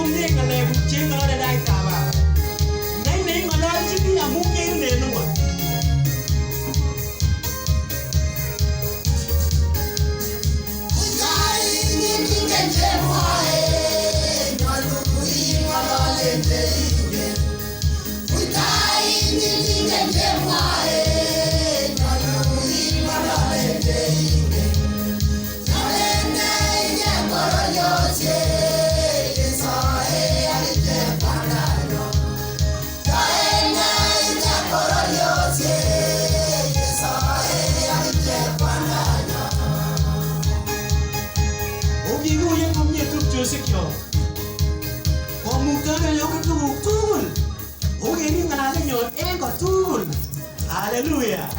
komye ngalekuk cheng'olole taitab Baba. Ngai neing'ololchini amu kerunen ng'wony. Kikuyen komye tupchosyekchok. Komuktoen kole tuguk tugul. Okemi ng'alalenyon en kotugul. Hallelujah.